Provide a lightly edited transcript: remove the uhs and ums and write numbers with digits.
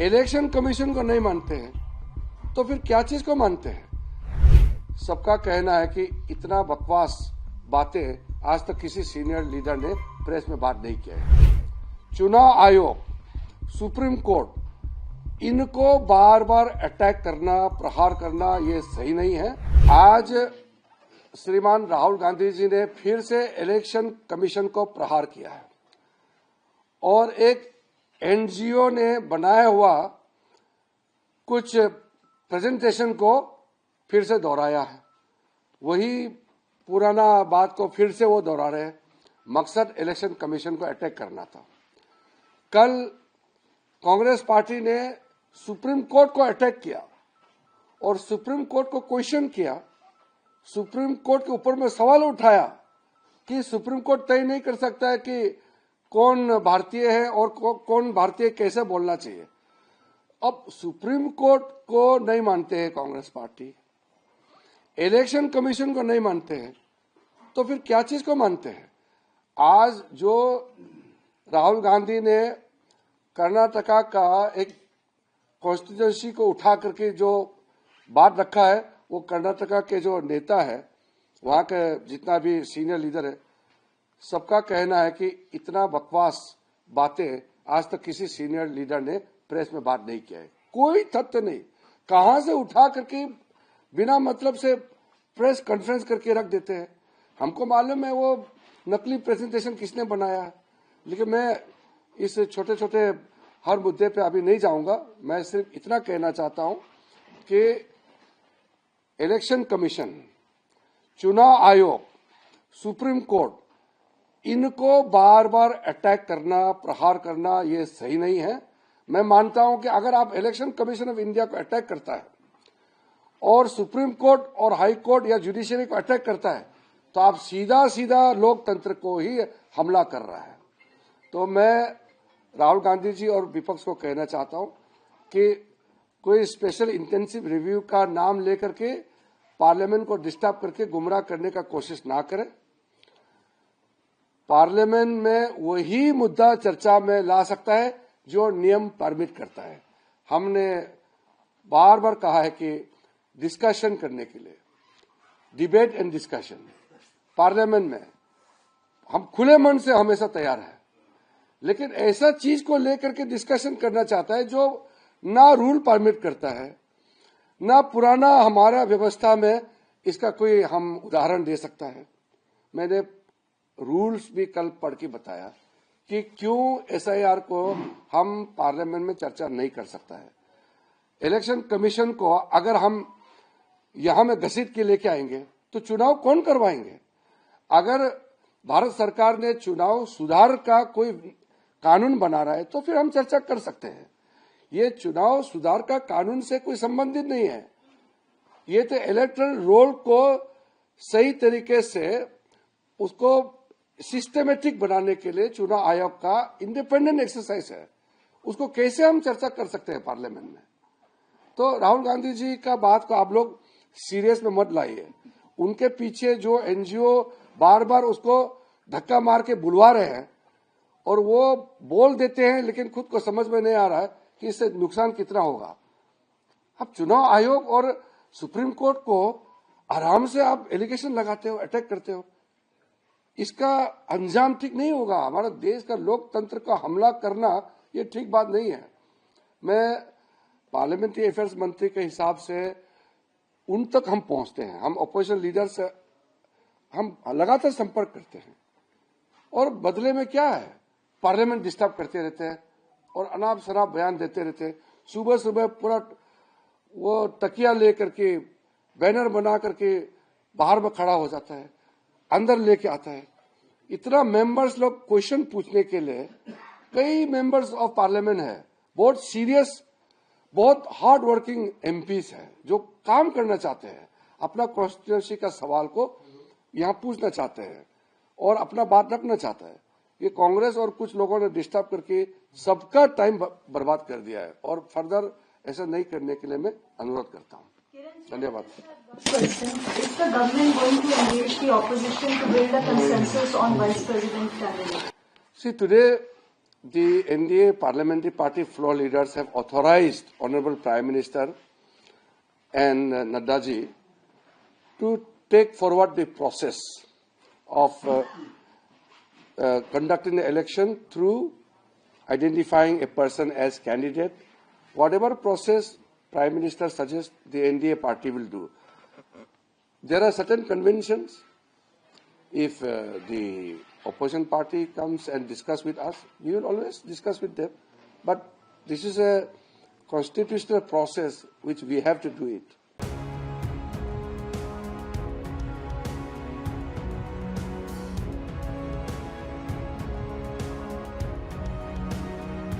Election commission को नहीं मानते हैं तो फिर क्या चीज को मानते हैं? सबका कहना है कि इतना बकवास बातें आज तक किसी सीनियर लीडर ने प्रेस में बात नहीं किया है। चुनाव आयोग, सुप्रीम कोर्ट, इनको बार बार अटैक करना, प्रहार करना ये सही नहीं है। आज श्रीमान राहुल गांधी जी ने फिर से इलेक्शन कमीशन को प्रहार किया है और एक एनजीओ ने बनाया हुआ कुछ प्रेजेंटेशन को फिर से दोहराया है। वही पुराना बात को फिर से वो दोहरा रहे हैं। मकसद इलेक्शन कमीशन को अटैक करना था। कल कांग्रेस पार्टी ने सुप्रीम कोर्ट को अटैक किया और सुप्रीम कोर्ट को क्वेश्चन किया। सुप्रीम कोर्ट के ऊपर में सवाल उठाया कि सुप्रीम कोर्ट तय नहीं कर सकता है कि कौन भारतीय है और कौन भारतीय कैसे बोलना चाहिए। अब सुप्रीम कोर्ट को नहीं मानते हैं कांग्रेस पार्टी, इलेक्शन कमीशन को नहीं मानते हैं तो फिर क्या चीज को मानते हैं? आज जो राहुल गांधी ने कर्नाटका का एक कॉन्स्टिट्यूंसी को उठा करके जो बात रखा है, वो कर्नाटका के जो नेता है, वहां के जितना भी सीनियर लीडर है, सबका कहना है कि इतना बकवास बातें आज तक किसी सीनियर लीडर ने प्रेस में बात नहीं किया है। कोई तथ्य नहीं, कहां से उठा करके बिना मतलब से प्रेस कॉन्फ्रेंस करके रख देते हैं। हमको मालूम है वो नकली प्रेजेंटेशन किसने बनाया है, लेकिन मैं इस छोटे छोटे हर मुद्दे पे अभी नहीं जाऊंगा। मैं सिर्फ इतना कहना चाहता हूं कि इलेक्शन कमीशन, चुनाव आयोग, सुप्रीम कोर्ट, इनको बार बार अटैक करना, प्रहार करना ये सही नहीं है। मैं मानता हूं कि अगर आप इलेक्शन कमीशन ऑफ इंडिया को अटैक करता है और सुप्रीम कोर्ट और हाई कोर्ट या जुडिशरी को अटैक करता है तो आप सीधा सीधा लोकतंत्र को ही हमला कर रहा है। तो मैं राहुल गांधी जी और विपक्ष को कहना चाहता हूं कि कोई स्पेशल इंटेंसिव रिव्यू का नाम लेकर के पार्लियामेंट को डिस्टर्ब करके गुमराह करने का कोशिश ना करें। पार्लियामेंट में वही मुद्दा चर्चा में ला सकता है जो नियम परमिट करता है। हमने बार बार कहा है कि डिस्कशन करने के लिए, डिबेट एंड डिस्कशन पार्लियामेंट में हम खुले मन से हमेशा तैयार है, लेकिन ऐसा चीज को लेकर के डिस्कशन करना चाहता है जो ना रूल परमिट करता है, ना पुराना हमारा व्यवस्था में इसका कोई हम उदाहरण दे सकता है। मैंने रूल्स भी कल पढ़ के बताया कि क्यों एसआईआर को हम पार्लियामेंट में चर्चा नहीं कर सकता है। इलेक्शन कमीशन को अगर हम यहां में घसीट के लेके आएंगे तो चुनाव कौन करवाएंगे? अगर भारत सरकार ने चुनाव सुधार का कोई कानून बना रहा है तो फिर हम चर्चा कर सकते हैं। ये चुनाव सुधार का कानून से कोई संबंधित नहीं है। ये तो इलेक्टरल रोल को सही तरीके से उसको सिस्टमेटिक बनाने के लिए चुनाव आयोग का इंडिपेंडेंट एक्सरसाइज है। उसको कैसे हम चर्चा कर सकते हैं पार्लियामेंट में? तो राहुल गांधी जी का बात को आप लोग सीरियस में मत लाइए। उनके पीछे जो एनजीओ बार बार उसको धक्का मार के बुलवा रहे हैं और वो बोल देते हैं, लेकिन खुद को समझ में नहीं आ रहा है कि इससे नुकसान कितना होगा। अब चुनाव आयोग और सुप्रीम कोर्ट को आराम से आप एलिगेशन लगाते हो, अटैक करते हो, इसका अंजाम ठीक नहीं होगा। हमारा देश का लोकतंत्र का हमला करना ये ठीक बात नहीं है। मैं पार्लियामेंट्री अफेयर्स मंत्री के हिसाब से उन तक हम पहुंचते हैं। हम अपोजिशन लीडर से हम लगातार संपर्क करते हैं और बदले में क्या है, पार्लियामेंट डिस्टर्ब करते रहते हैं और अनाप शनाप बयान देते रहते हैं। सुबह सुबह पूरा वो तकिया लेकर के बैनर बना करके बाहर में खड़ा हो जाता है, अंदर लेके आता है। इतना मेंबर्स लोग क्वेश्चन पूछने के लिए, कई मेंबर्स ऑफ पार्लियामेंट है, बहुत सीरियस, बहुत हार्ड वर्किंग एमपीस है जो काम करना चाहते हैं, अपना कॉन्स्टिट्यूंसी का सवाल को यहाँ पूछना चाहते हैं और अपना बात रखना चाहता है। ये कांग्रेस और कुछ लोगों ने डिस्टर्ब करके सबका टाइम बर्बाद कर दिया है और फर्दर ऐसा नहीं करने के लिए मैं अनुरोध करता हूँ। धन्यवाद। Is the government going to engage the opposition to build a consensus on vice president candidate? See, today the NDA parliamentary party floor leaders have authorized Honorable Prime Minister and Naddaji to take forward the process of conducting the election through identifying a person as candidate. Whatever process Prime Minister suggests, the NDA party will do. There are certain conventions. If the opposition party comes and discuss with us, we will always discuss with them. But this is a constitutional process which we have to do it.